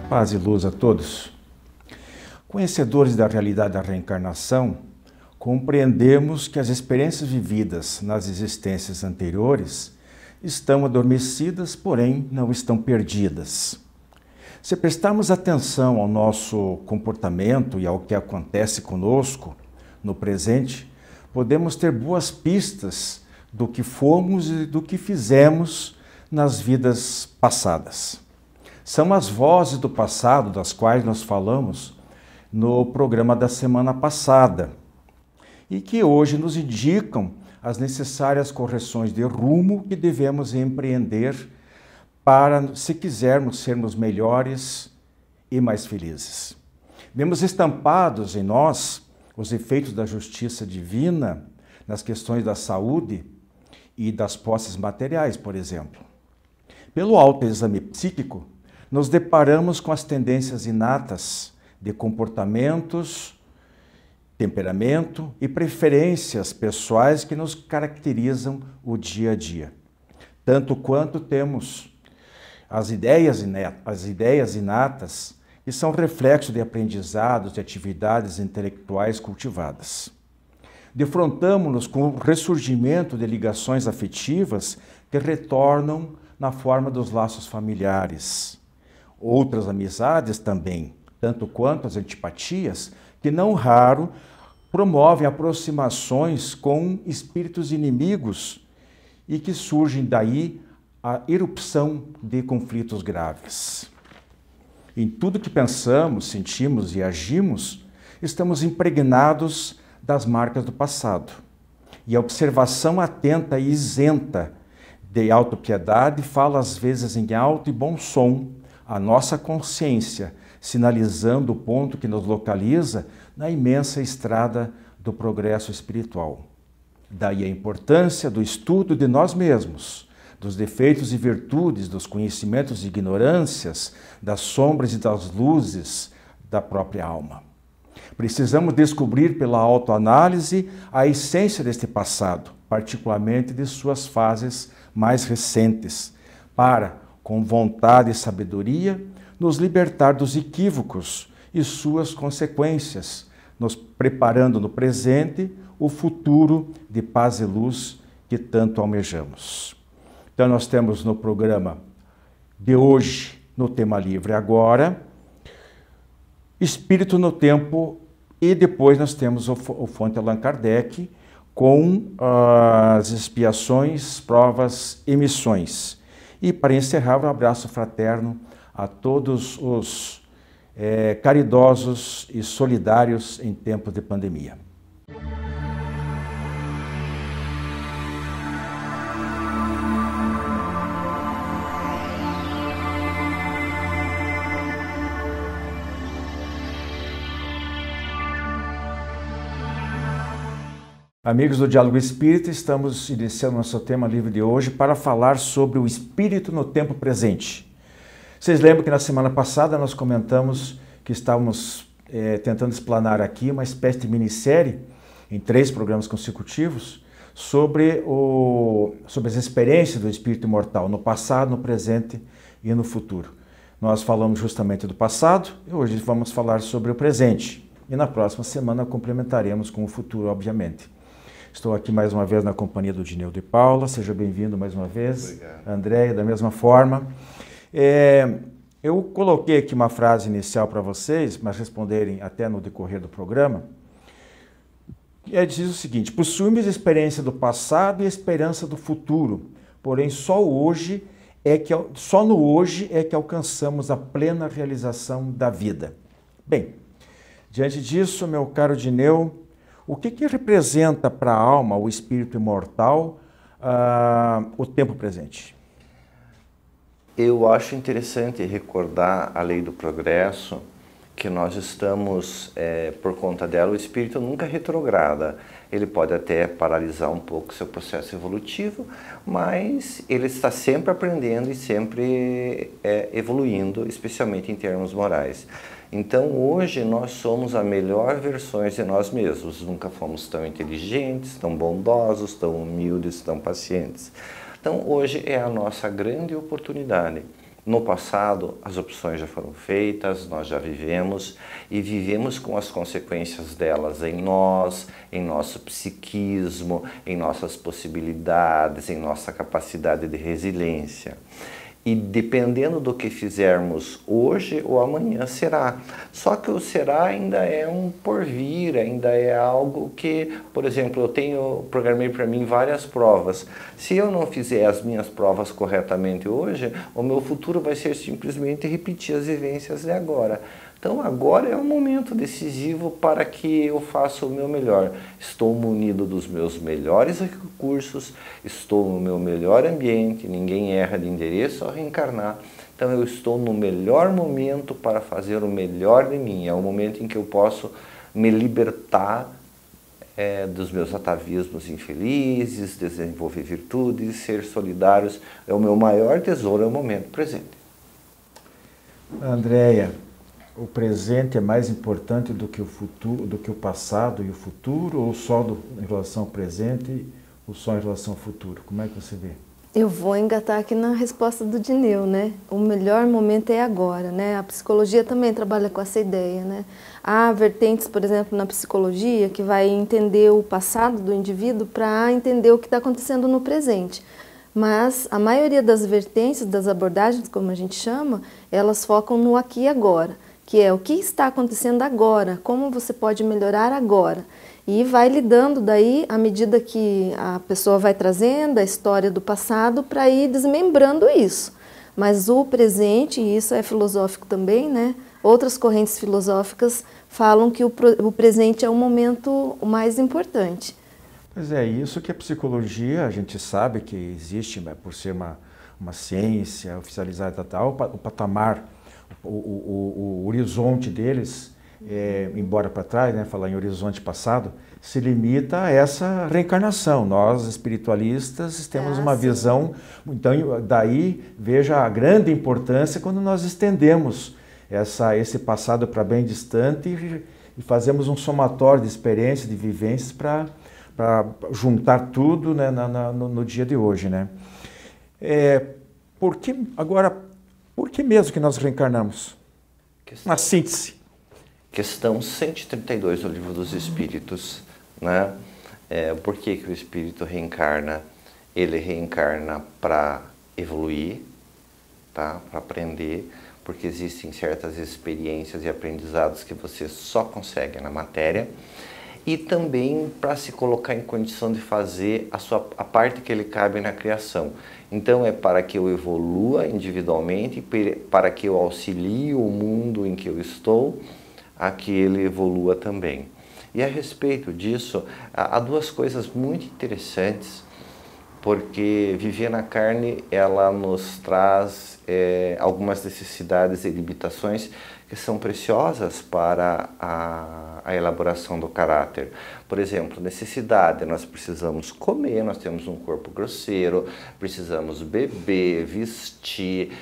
Paz e luz a todos. Conhecedores da realidade da reencarnação, compreendemos que as experiências vividas nas existências anteriores estão adormecidas, porém não estão perdidas. Se prestarmos atenção ao nosso comportamento e ao que acontece conosco no presente, podemos ter boas pistas do que fomos e do que fizemos nas vidas passadas. São as vozes do passado das quais nós falamos no programa da semana passada e que hoje nos indicam as necessárias correções de rumo que devemos empreender para, se quisermos sermos melhores e mais felizes. Vemos estampados em nós os efeitos da justiça divina nas questões da saúde e das posses materiais, por exemplo. Pelo autoexame psíquico, nos deparamos com as tendências inatas de comportamentos, temperamento e preferências pessoais que nos caracterizam o dia a dia. Tanto quanto temos as ideias inatas, que são reflexo de aprendizados e atividades intelectuais cultivadas. Defrontamo-nos com o ressurgimento de ligações afetivas que retornam na forma dos laços familiares. Outras amizades também, tanto quanto as antipatias, que não raro promovem aproximações com espíritos inimigos e que surgem daí a erupção de conflitos graves. Em tudo que pensamos, sentimos e agimos, estamos impregnados das marcas do passado. E a observação atenta e isenta de autopiedade fala às vezes em alto e bom som a nossa consciência, sinalizando o ponto que nos localiza na imensa estrada do progresso espiritual. Daí a importância do estudo de nós mesmos, dos defeitos e virtudes, dos conhecimentos e ignorâncias, das sombras e das luzes da própria alma. Precisamos descobrir pela autoanálise a essência deste passado, particularmente de suas fases mais recentes, para, com vontade e sabedoria, nos libertar dos equívocos e suas consequências, nos preparando no presente o futuro de paz e luz que tanto almejamos. Então nós temos no programa de hoje, no tema livre agora, Espírito no Tempo, e depois nós temos o Fonte Allan Kardec com as expiações, provas e missões. E para encerrar, um abraço fraterno a todos os caridosos e solidários em tempos de pandemia. Amigos do Diálogo Espírita, estamos iniciando nosso tema livre de hoje para falar sobre o espírito no tempo presente. Vocês lembram que na semana passada nós comentamos que estávamos tentando explanar aqui uma espécie de minissérie em 3 programas consecutivos sobre as experiências do espírito imortal no passado, no presente e no futuro. Nós falamos justamente do passado e hoje vamos falar sobre o presente. E na próxima semana complementaremos com o futuro, obviamente. Estou aqui mais uma vez na companhia do Dineudo e Paula. Seja bem-vindo mais uma vez. Obrigado. Andréia, da mesma forma. Eu coloquei aqui uma frase inicial para vocês, mas responderem até no decorrer do programa. Diz o seguinte: possuímos experiência do passado e esperança do futuro, porém só no hoje é que alcançamos a plena realização da vida. Bem, diante disso, meu caro Dineu, o que representa para a alma, o espírito imortal, o tempo presente? Eu acho interessante recordar a lei do progresso, que nós estamos, por conta dela, o espírito nunca retrograda. Ele pode até paralisar um pouco seu processo evolutivo, mas ele está sempre aprendendo e sempre evoluindo, especialmente em termos morais. Então hoje nós somos a melhor versão de nós mesmos. Nunca fomos tão inteligentes, tão bondosos, tão humildes, tão pacientes. Então hoje é a nossa grande oportunidade No passado, as opções já foram feitas, nós já vivemos e vivemos com as consequências delas em nós, em nosso psiquismo, em nossas possibilidades, em nossa capacidade de resiliência. E dependendo do que fizermos hoje ou amanhã será. Só que o será ainda é um porvir, ainda é algo que, por exemplo, programei para mim várias provas. Se eu não fizer as minhas provas corretamente hoje, o meu futuro vai ser simplesmente repetir as vivências de agora. Então agora é um momento decisivo para que eu faça o meu melhor. Estou munido dos meus melhores recursos, estou no meu melhor ambiente, ninguém erra de endereço ao reencarnar. Então eu estou no melhor momento para fazer o melhor de mim. É o momento em que eu posso me libertar dos meus atavismos infelizes, desenvolver virtudes, ser solidários. É o meu maior tesouro, é o momento presente. Andréia, o presente é mais importante do que o futuro, do que o passado e o futuro, ou só em relação ao presente, ou só em relação ao futuro? Como é que você vê? Eu vou engatar aqui na resposta do Dineu, né? O melhor momento é agora, né? A psicologia também trabalha com essa ideia, né? Há vertentes, por exemplo, na psicologia que vai entender o passado do indivíduo para entender o que está acontecendo no presente. Mas a maioria das vertentes, das abordagens, como a gente chama, elas focam no aqui e agora, que é o que está acontecendo agora, como você pode melhorar agora. E vai lidando daí à medida que a pessoa vai trazendo a história do passado para ir desmembrando isso. Mas o presente, e isso é filosófico também, né? Outras correntes filosóficas falam que o presente é o momento mais importante. Pois é, isso que a psicologia, a gente sabe que existe, por ser uma ciência oficializada e tal, o patamar, o horizonte deles, embora para trás, né, falar em horizonte passado, se limita a essa reencarnação. Nós, espiritualistas, temos uma visão, então daí veja a grande importância quando nós estendemos esse passado para bem distante e fazemos um somatório de experiências, de vivências para juntar tudo, né, no dia de hoje, né? Por que mesmo que nós reencarnamos? Uma síntese. Questão 132 do Livro dos Espíritos, né? Por que o espírito reencarna? Ele reencarna para evoluir, tá? Para aprender, porque existem certas experiências e aprendizados que você só consegue na matéria. E também para se colocar em condição de fazer a parte que ele cabe na criação. Então é para que eu evolua individualmente, para que eu auxilie o mundo em que eu estou, a que ele evolua também. E a respeito disso, há duas coisas muito interessantes, porque viver na carne, ela nos traz algumas necessidades e limitações que são preciosas para a elaboração do caráter. Por exemplo, necessidade, nós precisamos comer, nós temos um corpo grosseiro, precisamos beber, vestir,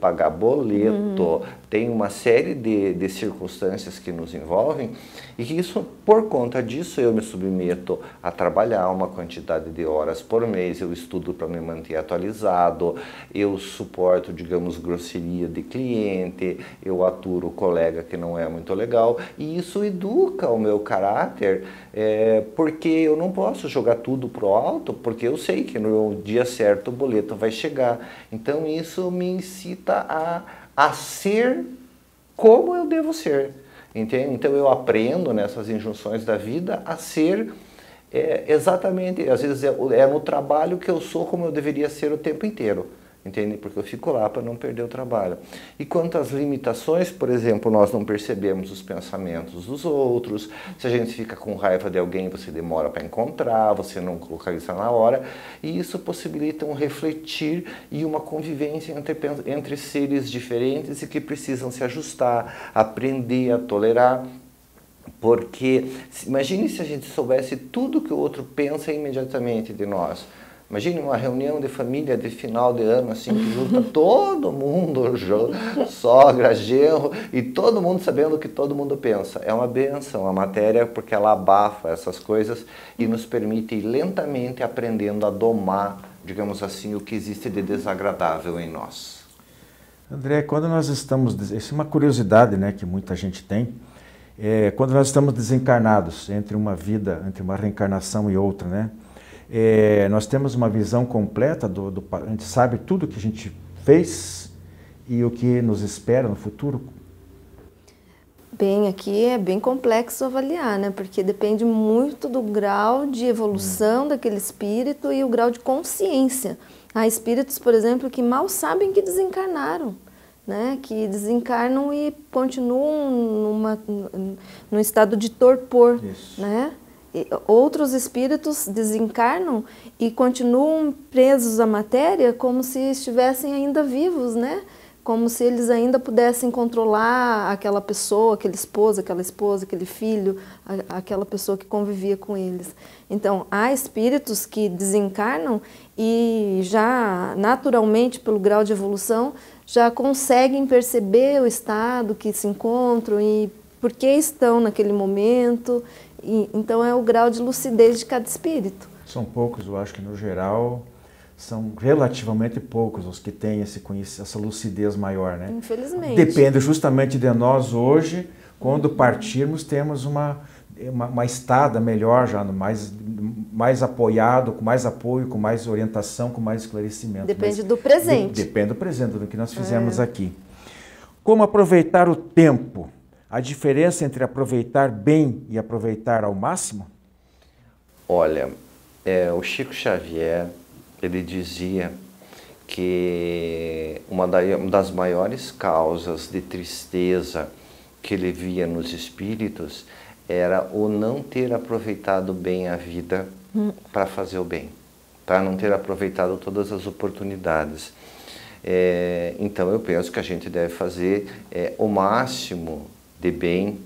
pagar boleto, tem uma série de circunstâncias que nos envolvem e que isso, por conta disso, eu me submeto a trabalhar uma quantidade de horas por mês, eu estudo para me manter atualizado, eu suporto, digamos, grosseria de cliente, eu aturo o colega que não é muito legal e isso educa o meu caráter, porque eu não posso jogar tudo pro alto, porque eu sei que no dia certo o boleto vai chegar. Então isso me incita a ser como eu devo ser, entende? Então eu aprendo nessas injunções da vida a ser exatamente, às vezes é no trabalho que eu sou como eu deveria ser o tempo inteiro. Entende? Porque eu fico lá para não perder o trabalho. E quanto às limitações, por exemplo, nós não percebemos os pensamentos dos outros, se a gente fica com raiva de alguém, você demora para encontrar, você não localiza na hora, e isso possibilita um refletir e uma convivência entre seres diferentes e que precisam se ajustar, aprender a tolerar. Porque, imagine se a gente soubesse tudo que o outro pensa imediatamente de nós. Imagine uma reunião de família de final de ano, assim, que junta todo mundo, sogra, genro, e todo mundo sabendo o que todo mundo pensa. É uma benção a matéria, porque ela abafa essas coisas e nos permite ir lentamente aprendendo a domar, digamos assim, o que existe de desagradável em nós. André, quando nós estamos, isso é uma curiosidade, né, que muita gente tem, quando nós estamos desencarnados entre uma vida, entre uma reencarnação e outra, né, nós temos uma visão completa a gente sabe tudo que a gente fez e o que nos espera no futuro? Bem, aqui é bem complexo avaliar, né? Porque depende muito do grau de evolução daquele espírito e o grau de consciência. Há espíritos, por exemplo, que mal sabem que desencarnaram, né? Que desencarnam e continuam num estado de torpor, né? E outros espíritos desencarnam e continuam presos à matéria como se estivessem ainda vivos, né? Como se eles ainda pudessem controlar aquela pessoa, aquela esposa, aquele filho, aquela pessoa que convivia com eles. Então, há espíritos que desencarnam e já naturalmente, pelo grau de evolução, já conseguem perceber o estado que se encontram e por que estão naquele momento. Então, é o grau de lucidez de cada espírito. São poucos, eu acho que no geral... São relativamente poucos os que têm essa lucidez maior, né? Infelizmente. Depende justamente de nós hoje, quando partirmos, temos uma estada melhor já, mais apoiado, com mais apoio, com mais orientação, com mais esclarecimento. Depende do presente. Depende do presente, do que nós fizemos aqui. Como aproveitar o tempo? A diferença entre aproveitar bem e aproveitar ao máximo? Olha, o Chico Xavier... ele dizia que uma das maiores causas de tristeza que ele via nos espíritos era o não ter aproveitado bem a vida para fazer o bem, tá? Não ter aproveitado todas as oportunidades. Então eu penso que a gente deve fazer o máximo de bem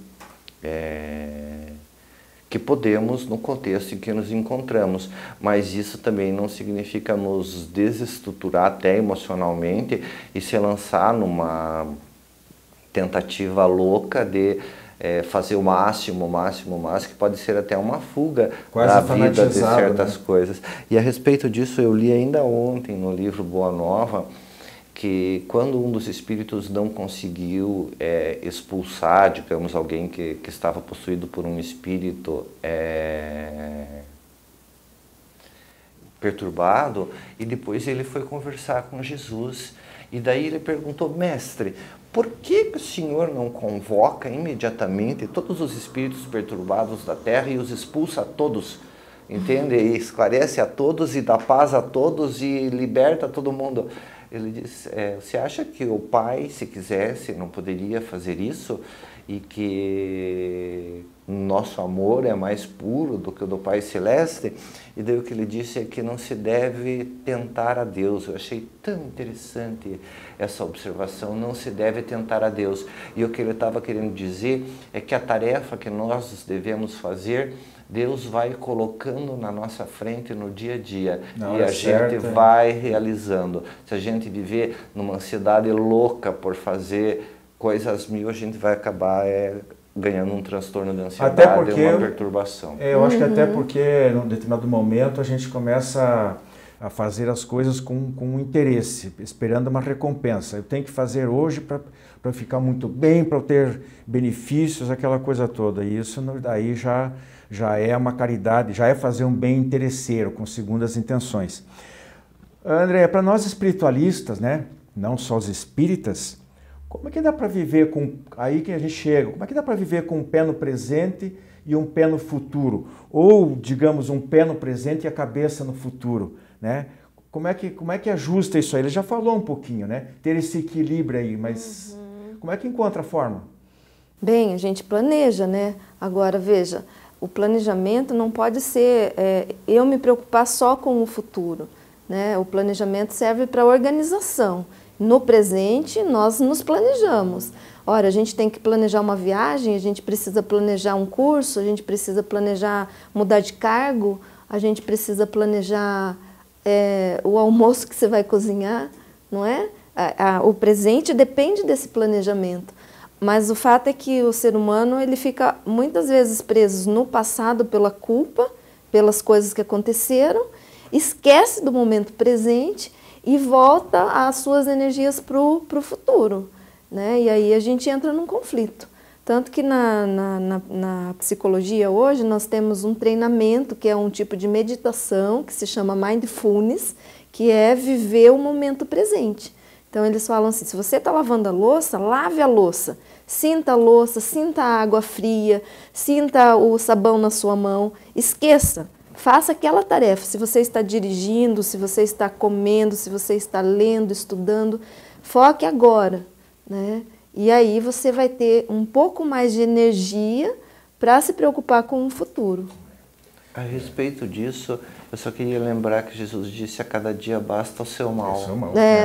que podemos no contexto em que nos encontramos, mas isso também não significa nos desestruturar até emocionalmente e se lançar numa tentativa louca de fazer o máximo, que pode ser até uma fuga da vida de certas coisas. E a respeito disso eu li ainda ontem no livro Boa Nova, que quando um dos espíritos não conseguiu expulsar, digamos, alguém que estava possuído por um espírito perturbado, e depois ele foi conversar com Jesus, e daí ele perguntou: mestre, por que o senhor não convoca imediatamente todos os espíritos perturbados da terra e os expulsa a todos? Entende? E esclarece a todos e dá paz a todos e liberta todo mundo. Ele disse: você acha que o Pai, se quisesse, não poderia fazer isso? E que nosso amor é mais puro do que o do Pai Celeste? E daí o que ele disse é que não se deve tentar a Deus. Eu achei tão interessante essa observação, não se deve tentar a Deus. E o que ele estava querendo dizer é que a tarefa que nós devemos fazer, Deus vai colocando na nossa frente no dia a dia e a gente vai realizando. Se a gente viver numa ansiedade louca por fazer coisas mil, a gente vai acabar ganhando um transtorno de ansiedade, uma perturbação. Eu acho que até porque, em um determinado momento, a gente começa a fazer as coisas com interesse, esperando uma recompensa. Eu tenho que fazer hoje para ficar muito bem, para eu ter benefícios, aquela coisa toda. E isso daí já é uma caridade, já é fazer um bem interesseiro, com segundas intenções. André, para nós espiritualistas, né, não só os espíritas, como é que dá para viver com, aí que a gente chega, como é que dá para viver com um pé no presente e um pé no futuro? Ou, digamos, um pé no presente e a cabeça no futuro, né? Como é que ajusta isso aí? Ele já falou um pouquinho, né? Ter esse equilíbrio aí, mas como é que encontra a forma? Bem, a gente planeja, né? Agora, veja, o planejamento não pode ser eu me preocupar só com o futuro, né? O planejamento serve para organização. No presente, nós nos planejamos. Ora, a gente tem que planejar uma viagem, a gente precisa planejar um curso, a gente precisa planejar mudar de cargo, a gente precisa planejar o almoço que você vai cozinhar, não é? O presente depende desse planejamento. Mas o fato é que o ser humano ele fica muitas vezes preso no passado pela culpa, pelas coisas que aconteceram, esquece do momento presente e volta as suas energias para o futuro, né? E aí a gente entra num conflito. Tanto que na psicologia hoje nós temos um treinamento que é um tipo de meditação que se chama Mindfulness, que é viver o momento presente. Então eles falam assim, se você está lavando a louça, lave a louça. Sinta a louça, sinta a água fria, sinta o sabão na sua mão, esqueça. Faça aquela tarefa, se você está dirigindo, se você está comendo, se você está lendo, estudando, foque agora, né? E aí você vai ter um pouco mais de energia para se preocupar com o futuro. A respeito disso, eu só queria lembrar que Jesus disse, a cada dia basta o seu mal.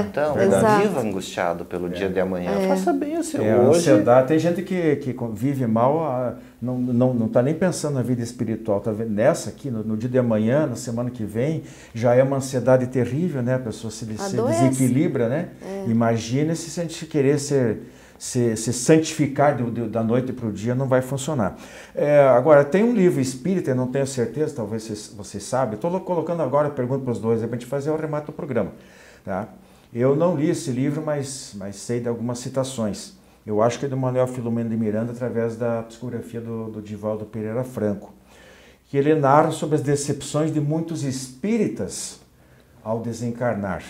Então, não viva angustiado pelo dia de amanhã, faça bem o seu hoje. A ansiedade, tem gente que vive mal, não está nem pensando na vida espiritual, tá vendo? Nessa aqui, no dia de amanhã, na semana que vem, já é uma ansiedade terrível, né? A pessoa se desequilibra, né? Imagina se a gente querer se santificar da noite para o dia, não vai funcionar. Agora, tem um livro espírita, eu não tenho certeza, talvez vocês sabem, estou colocando agora a pergunta para os dois, para a gente fazer o remate do programa. Tá? Eu não li esse livro, mas sei de algumas citações. Eu acho que é do Manuel Filomeno de Miranda, através da psicografia do Divaldo Pereira Franco, que ele narra sobre as decepções de muitos espíritas ao desencarnar.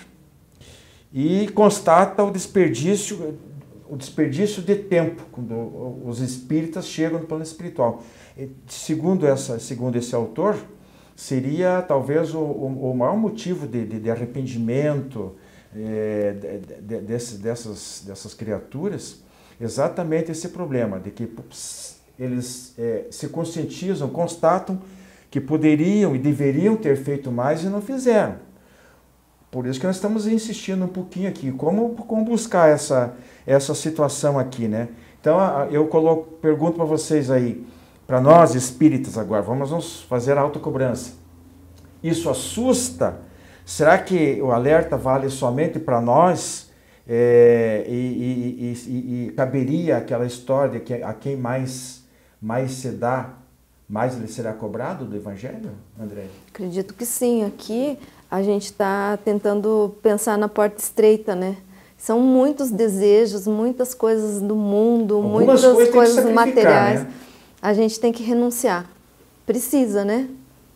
E constata o desperdício de tempo quando os espíritas chegam no plano espiritual. Segundo esse autor, seria talvez o maior motivo de arrependimento dessas criaturas, exatamente esse problema, de que eles se conscientizam, constatam que poderiam e deveriam ter feito mais e não fizeram. Por isso que nós estamos insistindo um pouquinho aqui, como buscar essa situação aqui, né? Então, eu pergunto para vocês aí, para nós espíritas agora, vamos fazer a autocobrança. Isso assusta? Será que o alerta vale somente para nós? E caberia aquela história de que a quem mais se dá, mais ele será cobrado do Evangelho, André? Acredito que sim. Aqui a gente está tentando pensar na porta estreita, né? São muitos desejos, muitas coisas do mundo, muitas coisas materiais. Né? A gente tem que renunciar. Precisa, né?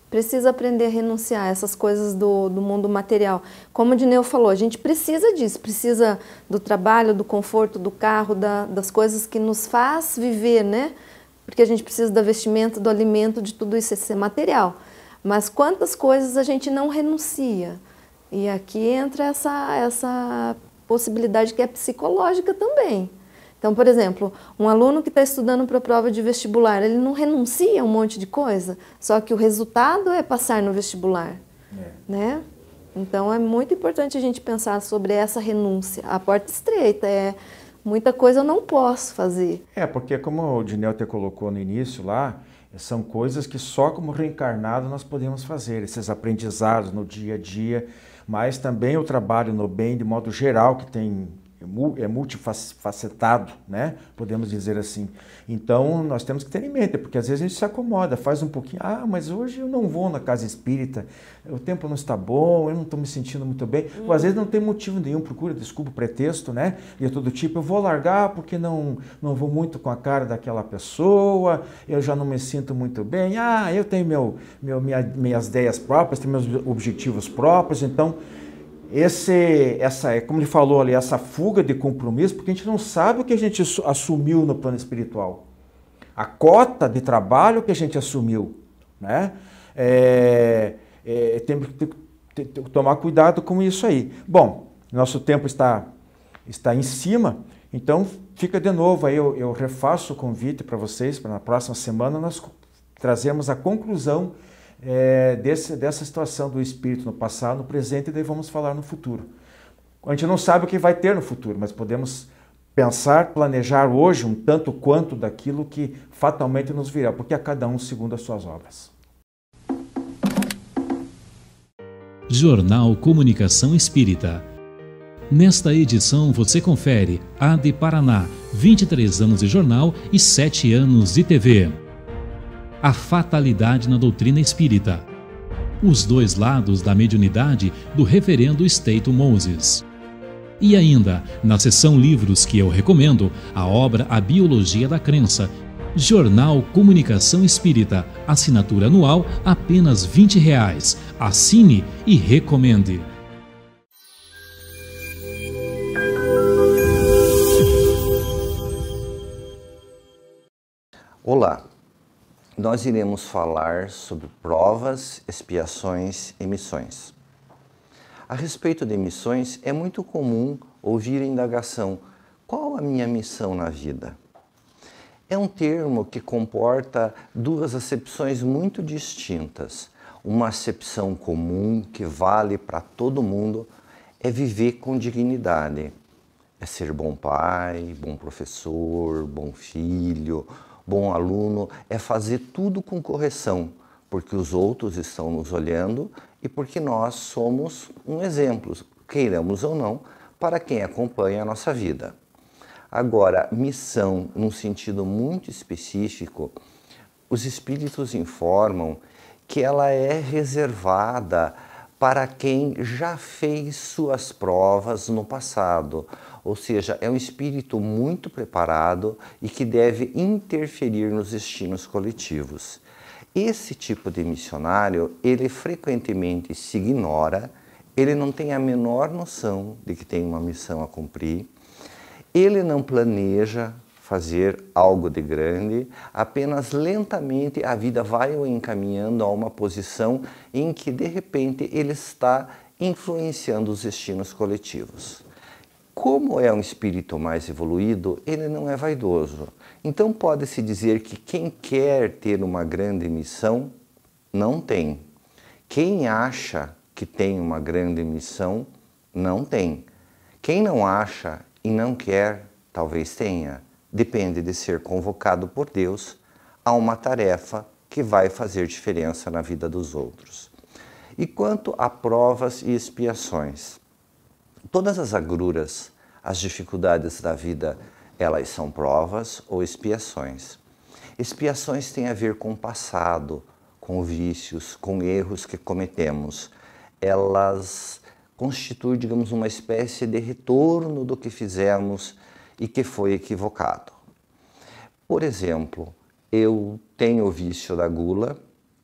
Precisa aprender a renunciar a essas coisas do mundo material. Como o Dineu falou, a gente precisa disso. Precisa do trabalho, do conforto, do carro, das coisas que nos faz viver, né? Porque a gente precisa da vestimenta, do alimento, de tudo isso, esse material. Mas quantas coisas a gente não renuncia? E aqui entra essa possibilidade que é psicológica também. Então, por exemplo, um aluno que está estudando para a prova de vestibular, ele não renuncia a um monte de coisa, só que o resultado é passar no vestibular, né? Então, é muito importante a gente pensar sobre essa renúncia. A porta estreita muita coisa eu não posso fazer. Porque como o Dineu te colocou no início lá, são coisas que só como reencarnado nós podemos fazer, esses aprendizados no dia a dia, mas também o trabalho no bem de modo geral, que é multifacetado, né? Podemos dizer assim. Então, nós temos que ter em mente, porque às vezes a gente se acomoda, faz um pouquinho, mas hoje eu não vou na casa espírita, o tempo não está bom, eu não estou me sentindo muito bem. Ou às vezes não tem motivo nenhum, procura desculpa, pretexto, né? E é todo tipo, eu vou largar porque não vou muito com a cara daquela pessoa, eu já não me sinto muito bem, eu tenho minhas ideias próprias, tenho meus objetivos próprios, então como ele falou ali, essa fuga de compromisso, porque a gente não sabe o que a gente assumiu no plano espiritual. A cota de trabalho que a gente assumiu, né? Temos que tomar cuidado com isso aí. Bom, nosso tempo está em cima, então fica de novo aí, eu refaço o convite para vocês, para na próxima semana nós trazermos a conclusão dessa situação do espírito no passado, no presente, e daí vamos falar no futuro. A gente não sabe o que vai ter no futuro, mas podemos pensar, planejar hoje um tanto quanto daquilo que fatalmente nos virá, porque a cada um segundo as suas obras. Jornal Comunicação Espírita. Nesta edição você confere AD Paraná, 23 anos de jornal e 7 anos de TV. A fatalidade na doutrina espírita. Os Dois Lados da Mediunidade, do reverendo Staton Moses. E ainda, na seção livros que eu recomendo, a obra A Biologia da Crença, Jornal Comunicação Espírita, assinatura anual apenas R$20. Assine e recomende. Olá, nós iremos falar sobre provas, expiações e missões. A respeito de missões, é muito comum ouvir a indagação: qual a minha missão na vida? É um termo que comporta duas acepções muito distintas. Uma acepção comum, que vale para todo mundo, é viver com dignidade. É ser bom pai, bom professor, bom filho, bom aluno, é fazer tudo com correção, porque os outros estão nos olhando e porque nós somos um exemplo, queiramos ou não, para quem acompanha a nossa vida. Agora, missão, num sentido muito específico, os espíritos informam que ela é reservada para quem já fez suas provas no passado, ou seja, é um espírito muito preparado e que deve interferir nos destinos coletivos. Esse tipo de missionário, ele frequentemente se ignora, ele não tem a menor noção de que tem uma missão a cumprir, ele não planeja fazer algo de grande, apenas lentamente a vida vai o encaminhando a uma posição em que, de repente, ele está influenciando os destinos coletivos. Como é um espírito mais evoluído, ele não é vaidoso. Então pode-se dizer que quem quer ter uma grande missão, não tem. Quem acha que tem uma grande missão, não tem. Quem não acha e não quer, talvez tenha. Depende de ser convocado por Deus a uma tarefa que vai fazer diferença na vida dos outros. E quanto a provas e expiações? Todas as agruras, as dificuldades da vida, elas são provas ou expiações. Expiações têm a ver com o passado, com vícios, com erros que cometemos. Elas constitui, digamos, uma espécie de retorno do que fizemos e que foi equivocado. Por exemplo, eu tenho o vício da gula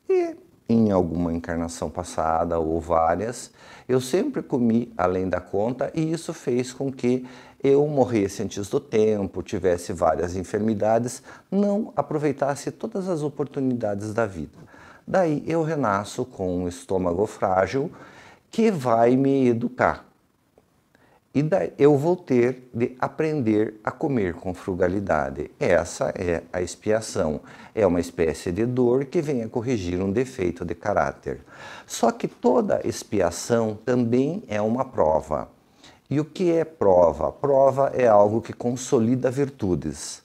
e em alguma encarnação passada ou várias, eu sempre comi além da conta e isso fez com que eu morresse antes do tempo, tivesse várias enfermidades, não aproveitasse todas as oportunidades da vida. Daí eu renasço com um estômago frágil que vai me educar. E daí eu vou ter de aprender a comer com frugalidade. Essa é a expiação. É uma espécie de dor que vem a corrigir um defeito de caráter. Só que toda expiação também é uma prova. E o que é prova? Prova é algo que consolida virtudes.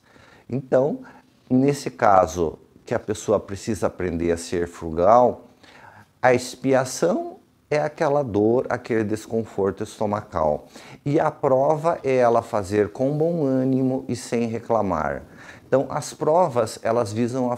Então, nesse caso que a pessoa precisa aprender a ser frugal, a expiação é aquela dor, aquele desconforto estomacal. E a prova é ela fazer com bom ânimo e sem reclamar. Então, as provas, elas visam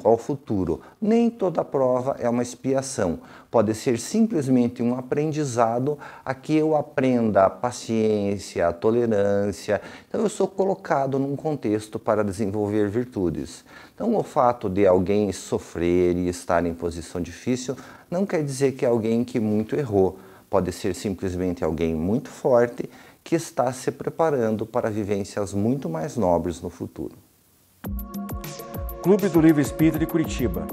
ao futuro. Nem toda prova é uma expiação. Pode ser simplesmente um aprendizado a que eu aprenda a paciência, a tolerância. Então, eu sou colocado num contexto para desenvolver virtudes. Então, o fato de alguém sofrer e estar em posição difícil não quer dizer que é alguém que muito errou. Pode ser simplesmente alguém muito forte que está se preparando para vivências muito mais nobres no futuro. Clube do Livro Espírita de Curitiba.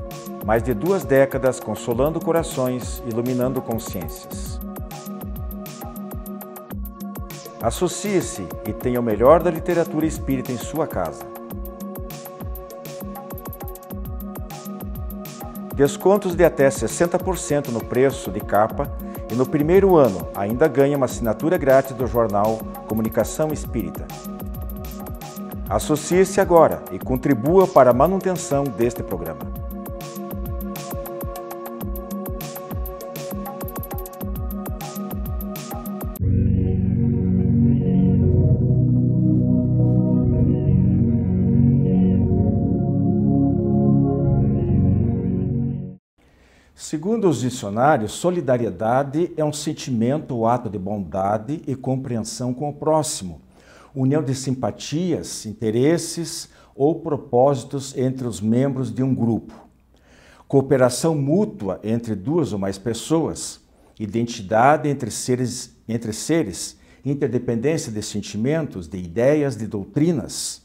Mais de 2 décadas consolando corações, iluminando consciências. Associe-se e tenha o melhor da literatura espírita em sua casa. Descontos de até 60% no preço de capa e no primeiro ano ainda ganha uma assinatura grátis do jornal Comunicação Espírita. Associe-se agora e contribua para a manutenção deste programa. Segundo os dicionários, solidariedade é um sentimento ou ato de bondade e compreensão com o próximo, união de simpatias, interesses ou propósitos entre os membros de um grupo, cooperação mútua entre duas ou mais pessoas, identidade entre seres, interdependência de sentimentos, de ideias, de doutrinas.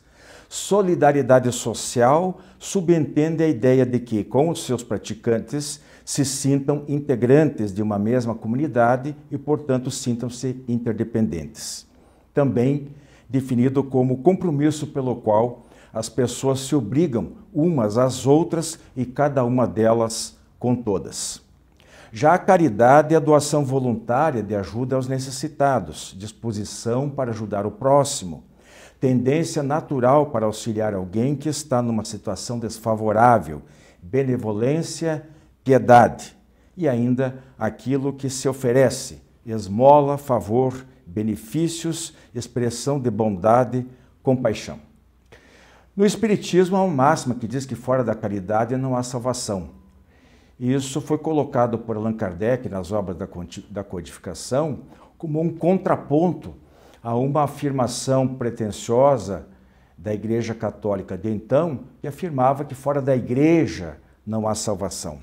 Solidariedade social subentende a ideia de que, com os seus praticantes, se sintam integrantes de uma mesma comunidade e, portanto, sintam-se interdependentes. Também definido como compromisso pelo qual as pessoas se obrigam umas às outras e cada uma delas com todas. Já a caridade é a doação voluntária de ajuda aos necessitados, disposição para ajudar o próximo, tendência natural para auxiliar alguém que está numa situação desfavorável, benevolência, piedade e ainda aquilo que se oferece, esmola, favor, benefícios, expressão de bondade, compaixão. No Espiritismo há uma máxima que diz que fora da caridade não há salvação. Isso foi colocado por Allan Kardec nas obras da codificação como um contraponto a uma afirmação pretensiosa da Igreja Católica de então, que afirmava que fora da Igreja não há salvação.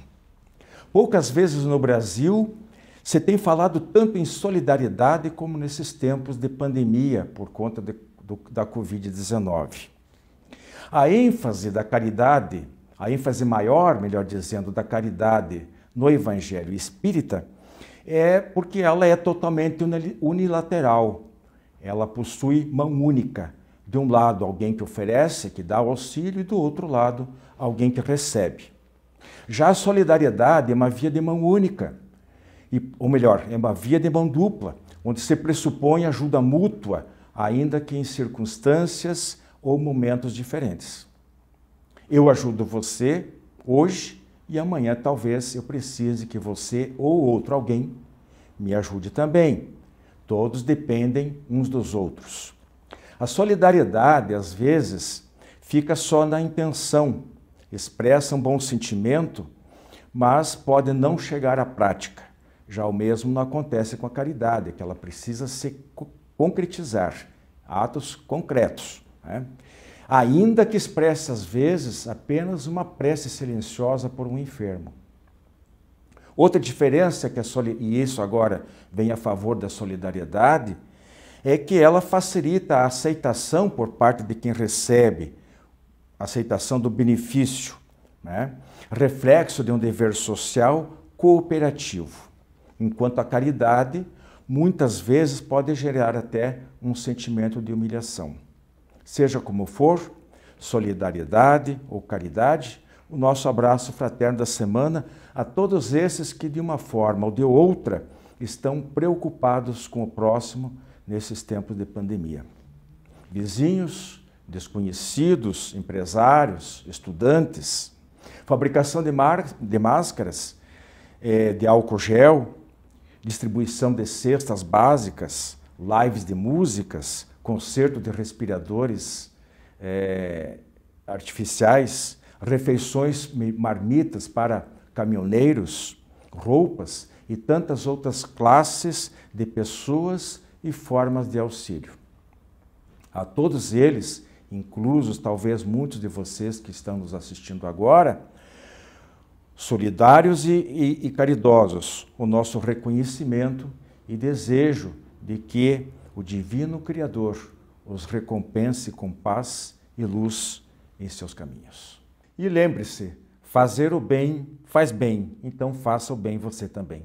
Poucas vezes no Brasil se tem falado tanto em solidariedade como nesses tempos de pandemia por conta da Covid-19. A ênfase da caridade, a ênfase maior, melhor dizendo, da caridade no Evangelho Espírita é porque ela é totalmente unilateral. Ela possui mão única. De um lado, alguém que oferece, que dá o auxílio, e do outro lado, alguém que recebe. Já a solidariedade é uma via de mão única, ou melhor, é uma via de mão dupla, onde se pressupõe ajuda mútua, ainda que em circunstâncias ou momentos diferentes. Eu ajudo você hoje e amanhã talvez eu precise que você ou outro alguém me ajude também. Todos dependem uns dos outros. A solidariedade, às vezes, fica só na intenção, expressa um bom sentimento, mas pode não chegar à prática. Já o mesmo não acontece com a caridade, que ela precisa se concretizar, atos concretos, né? Ainda que expresse, às vezes, apenas uma prece silenciosa por um enfermo. Outra diferença, e isso agora vem a favor da solidariedade, é que ela facilita a aceitação por parte de quem recebe, a aceitação do benefício, né? Reflexo de um dever social cooperativo, enquanto a caridade muitas vezes pode gerar até um sentimento de humilhação. Seja como for, solidariedade ou caridade, o nosso abraço fraterno da semana a todos esses que, de uma forma ou de outra, estão preocupados com o próximo nesses tempos de pandemia. Vizinhos, desconhecidos, empresários, estudantes, fabricação de máscaras, de álcool gel, distribuição de cestas básicas, lives de músicas, concerto de respiradores artificiais, refeições, marmitas para caminhoneiros, roupas e tantas outras classes de pessoas e formas de auxílio. A todos eles, inclusos talvez muitos de vocês que estão nos assistindo agora, solidários e caridosos, o nosso reconhecimento e desejo de que o Divino Criador os recompense com paz e luz em seus caminhos. E lembre-se, fazer o bem faz bem, então faça o bem você também.